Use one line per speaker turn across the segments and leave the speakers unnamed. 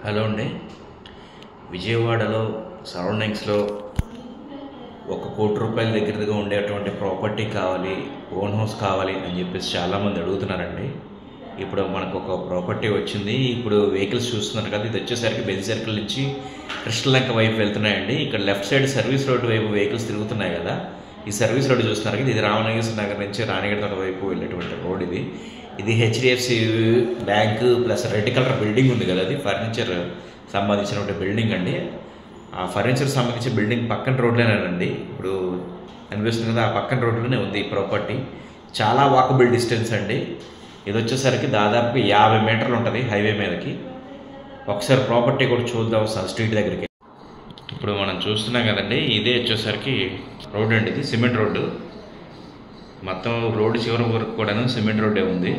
Hello అండి. విజయవాడలో సరౌండింగ్స్లో 1 కోటి రూపాయల దగ్గరగా ఉండేటువంటి ప్రాపర్టీ కావాలి, ఓన్ హౌస్ కావాలి అని చెప్పేసి చాలామంది అడుగుతున్నారండి. ఇప్పుడు మనకు ఒక ప్రాపర్టీ వచ్చింది. ఇప్పుడు వెహికల్స్ చూస్తున్నారు కదా, ఇది వచ్చేసరికి బెంజ్ సర్కిల్ నుంచి కృష్ణలంక వైపు వెళ్తున్నాయండి. ఇక్కడ లెఫ్ట్ సైడ్ సర్వీస్ రోడ్డు వైపు వెహికల్స్ తిరుగుతున్నాయి కదా, ఈ సర్వీస్ రోడ్డు చూస్తున్నారు కదా, ఇది రామనగర్ నగర్ నుంచి రాణిగడ వైపు వెళ్ళేటువంటి రోడ్ ఇది. ఇది HDFC bank plus red colour building ఉంది కదా, అది ఫర్నిచర్ సంబంధించినటువంటి బిల్డింగ్ అండి. ఆ ఫర్నిచర్ సంబంధించిన బిల్డింగ్ పక్కన రోడ్లోనేనండి ఇప్పుడు అనిపిస్తుంది కదా, ఆ పక్కన రోడ్లోనే ఉంది ఈ ప్రాపర్టీ. చాలా వాకబుల్ డిస్టెన్స్ అండి. ఇది వచ్చేసరికి దాదాపు 50 మీటర్లు ఉంటుంది హైవే మీదకి. ఒకసారి ప్రాపర్టీ కూడా చూద్దాం సార్ స్ట్రీట్ దగ్గరికి. ఇప్పుడు మనం చూస్తున్నాం కదండి, ఇదే వచ్చేసరికి రోడ్ అండి, ఇది సిమెంట్ రోడ్డు. మొత్తం రోడ్డు చివరి వరకు కూడాను సిమెంట్ రోడ్డే ఉంది.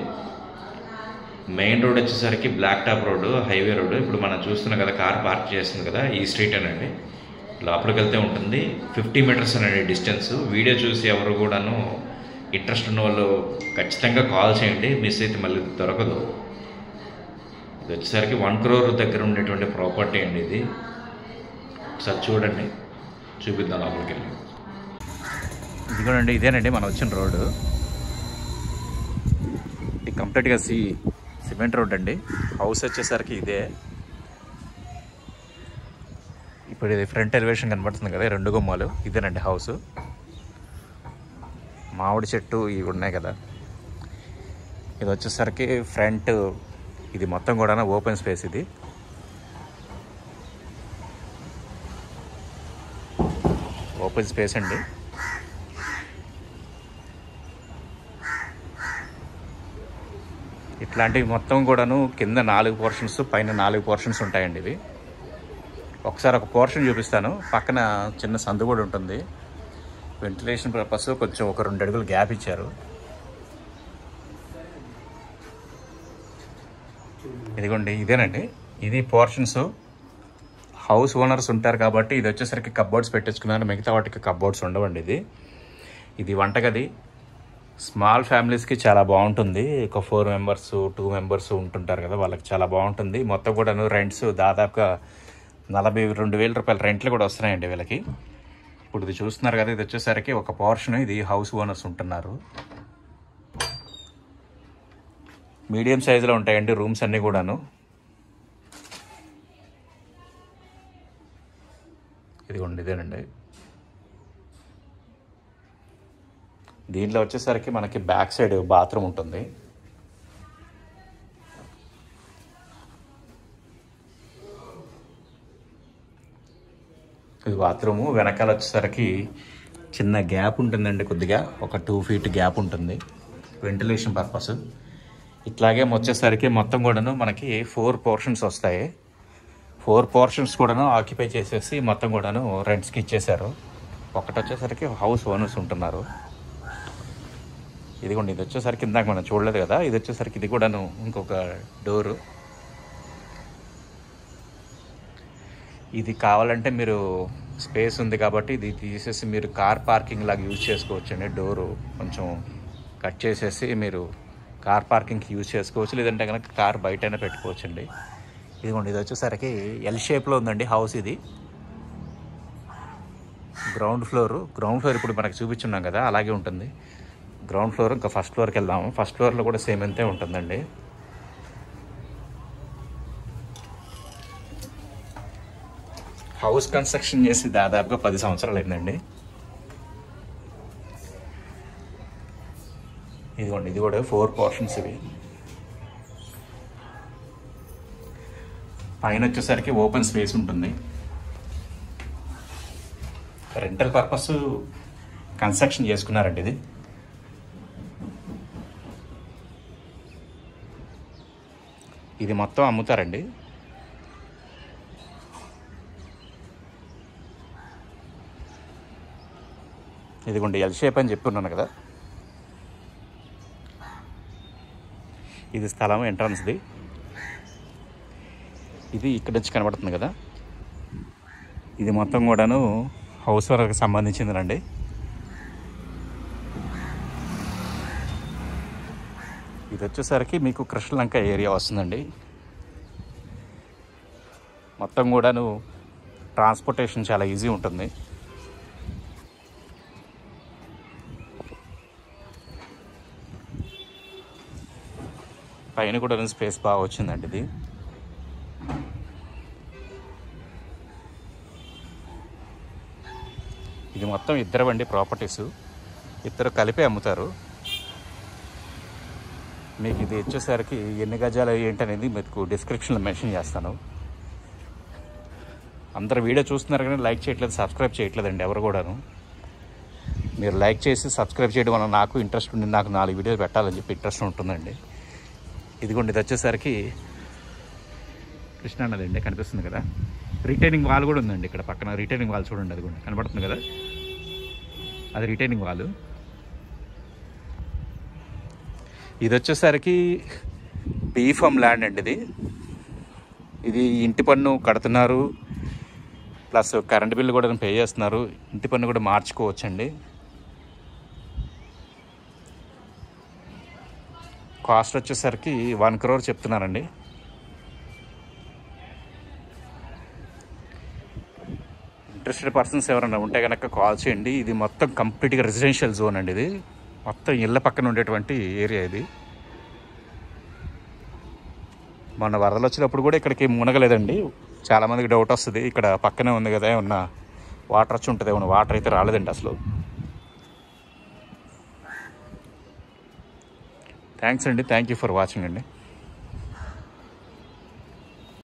మెయిన్ రోడ్ వచ్చేసరికి black top road, highway road. ఇప్పుడు మనం చూస్తున్నాం కదా, కార్ పార్క్ చేస్తుంది కదా, ఈ స్ట్రీట్ అనండి. లోపలికి వెళ్తే ఉంటుంది. 50 మీటర్స్ అనండి డిస్టెన్స్. వీడియో చూసి ఎవరు కూడాను ఇంట్రెస్ట్ ఉన్న వాళ్ళు ఖచ్చితంగా కాల్ చేయండి, మిస్ అయితే మళ్ళీ దొరకదు. ఇది వచ్చేసరికి 1 crore దగ్గర ఉండేటువంటి ప్రాపర్టీ అండి ఇది. ఒకసారి చూడండి, చూపిద్దాం లోపలికి వెళ్ళి. ఇదిగోనండి, ఇదేనండి మనం వచ్చిన రోడ్డు. ఇది కంప్లీట్గా సిమెంట్ రోడ్ అండి. హౌస్ వచ్చేసరికి ఇదే. ఇప్పుడు ఇది ఫ్రంట్ ఎలివేషన్ కనబడుతుంది కదా, 2 గుమ్మాలు, ఇదేనండి హౌస్. మామిడి చెట్టు ఇవి ఉన్నాయి కదా. ఇది వచ్చేసరికి ఫ్రంట్, ఇది మొత్తం కూడా ఓపెన్ స్పేస్. ఇది ఓపెన్ స్పేస్ అండి. ఇట్లాంటివి మొత్తం కూడాను కింద 4 పోర్షన్స్, పైన 4 పోర్షన్స్ ఉంటాయండి ఇవి. ఒకసారి ఒక పోర్షన్ చూపిస్తాను. పక్కన చిన్న సందు కూడా ఉంటుంది. వెంటిలేషన్ పర్పస్ కొంచెం ఒక 2 అడుగులు గ్యాప్ ఇచ్చారు. ఇదిగోండి, ఇదేనండి, ఇది పోర్షన్స్. హౌస్ ఓనర్స్ ఉంటారు కాబట్టి ఇది వచ్చేసరికి కబ్బోర్డ్స్ పెట్టించుకున్నారు, మిగతా వాటికి కబ్బోర్డ్స్ ఉండవండి. ఇది వంటగది. స్మాల్ ఫ్యామిలీస్కి చాలా బాగుంటుంది. ఒక 4 మెంబర్స్ 2 మెంబర్స్ ఉంటుంటారు కదా, వాళ్ళకి చాలా బాగుంటుంది. మొత్తం కూడా రెంట్స్ దాదాపుగా 42,000 రూపాయల రెంట్లు కూడా వస్తున్నాయండి వీళ్ళకి. ఇప్పుడు ఇది చూస్తున్నారు కదా, ఇది వచ్చేసరికి ఒక పోర్షన్. ఇది హౌస్ ఓనర్స్ ఉంటున్నారు. మీడియం సైజులో ఉంటాయండి రూమ్స్ అన్నీ కూడాను. ఇదిగోండి, ఇదేనండి. దీంట్లో వచ్చేసరికి మనకి బ్యాక్ సైడ్ బాత్రూమ్ ఉంటుంది. ఇది బాత్రూము. వెనకాల వచ్చేసరికి చిన్న గ్యాప్ ఉంటుందండి, కొద్దిగా ఒక 2 feet గ్యాప్ ఉంటుంది వెంటిలేషన్ పర్పస్. ఇట్లాగే వచ్చేసరికి మొత్తం కూడాను మనకి 4 పోర్షన్స్ వస్తాయి. 4 పోర్షన్స్ కూడాను ఆక్యుపై చేసేసి మొత్తం కూడాను రెంట్స్కి ఇచ్చేశారు. ఒకటి వచ్చేసరికి హౌస్ ఓనర్స్ ఉంటున్నారు. ఇదిగోండి, ఇది వచ్చేసరికి ఇందాక మనం చూడలేదు కదా, ఇది వచ్చేసరికి ఇది కూడాను ఇంకొక డోరు. ఇది కావాలంటే మీరు స్పేస్ ఉంది కాబట్టి ఇది తీసేసి మీరు కార్ పార్కింగ్ లాగా యూజ్ చేసుకోవచ్చండి. డోరు కొంచెం కట్ చేసేసి మీరు కార్ పార్కింగ్కి యూజ్ చేసుకోవచ్చు, లేదంటే కనుక కార్ బయటైనా పెట్టుకోవచ్చండి. ఇదిగోండి, ఇది వచ్చేసరికి ఎల్ షేప్లో ఉందండి హౌస్. ఇది గ్రౌండ్ ఫ్లోర్ ఇప్పుడు మనకు చూపించున్నాం కదా, అలాగే ఉంటుంది. Ground floor. ఇంకా ఫస్ట్ ఫ్లోర్కి వెళ్దాము. ఫస్ట్ ఫ్లోర్లో కూడా సేమ్ అంతే ఉంటుందండి. హౌస్ కన్స్ట్రక్షన్ చేసి దాదాపుగా 10 సంవత్సరాలు అయిందండి. ఇదిగోండి, ఇది కూడా 4 పోర్షన్స్ ఇవి. పైన వచ్చేసరికి ఓపెన్ స్పేస్ ఉంటుంది. రెంటల్ పర్పస్ కన్స్ట్రక్షన్ చేసుకున్నారండి. ఇది మొత్తం అమ్ముతారండి. ఇదిగోండి, ఎల్ షేప్ అని చెప్పున్నాను కదా, ఇది స్థలం ఎంట్రన్స్ది. ఇది ఇక్కడ నుంచి కనబడుతుంది కదా, ఇది మొత్తం కూడాను హౌస్ ఓనర్కి సంబంధించిందండి. ఇది వచ్చేసరికి మీకు కృష్ణలంక ఏరియా వస్తుందండి.
మొత్తం కూడాను ట్రాన్స్పోర్టేషన్ చాలా ఈజీ ఉంటుంది. పైన కూడా స్పేస్ బాగా వచ్చిందండి. ఇది మొత్తం ఇద్దరు ప్రాపర్టీసు, ఇద్దరు కలిపి అమ్ముతారు. మీకు ఇది వచ్చేసరికి ఎన్ని గజాలు ఏంటనేది మీకు డిస్క్రిప్షన్లో మెన్షన్ చేస్తాను. అందరు వీడియో చూస్తున్నారు కానీ లైక్ చేయట్లేదు, సబ్స్క్రైబ్ చేయట్లేదండి ఎవరు కూడాను. మీరు లైక్ చేసి సబ్స్క్రైబ్ చేయడం వల్ల నాకు ఇంట్రెస్ట్ ఉంది, నాకు 4 వీడియోలు పెట్టాలని చెప్పి ఇంట్రెస్ట్ ఉంటుందండి. ఇదిగోండి, ఇది వచ్చేసరికి కృష్ణానది అండి, కనిపిస్తుంది కదా. రిటైనింగ్ వాల్ కూడా ఉందండి ఇక్కడ పక్కన. రిటైనింగ్ వాల్ చూడండి, అది కూడా కనబడుతుంది కదా, అది రిటైనింగ్ వాల్. ఇది వచ్చేసరికి బీఫామ్ ల్యాండ్ అండి. ఇది ఇంటి పన్ను కడుతున్నారు, ప్లస్ కరెంట్ బిల్లు కూడా పే చేస్తున్నారు. ఇంటి పన్ను కూడా మార్చుకోవచ్చండి. కాస్ట్ వచ్చేసరికి 1 crore చెప్తున్నారండి. ఇంట్రెస్టెడ్ పర్సన్స్ ఎవరైనా ఉంటే కనుక కాల్ చేయండి. ఇది మొత్తం కంప్లీట్గా రెసిడెన్షియల్ జోన్ అండి. ఇది మొత్తం ఇళ్ళ పక్కన ఉండేటువంటి ఏరియా ఇది. మొన్న వరదలు వచ్చినప్పుడు కూడా ఇక్కడికి మునగలేదండి. చాలామందికి డౌట్ వస్తుంది, ఇక్కడ పక్కనే ఉంది కదా ఏమన్నా వాటర్ వచ్చి ఉంటుంది, ఏమన్నా వాటర్ అయితే రాలేదండి అసలు. థ్యాంక్స్ అండి, థ్యాంక్ యూ ఫర్ వాచింగ్ అండి.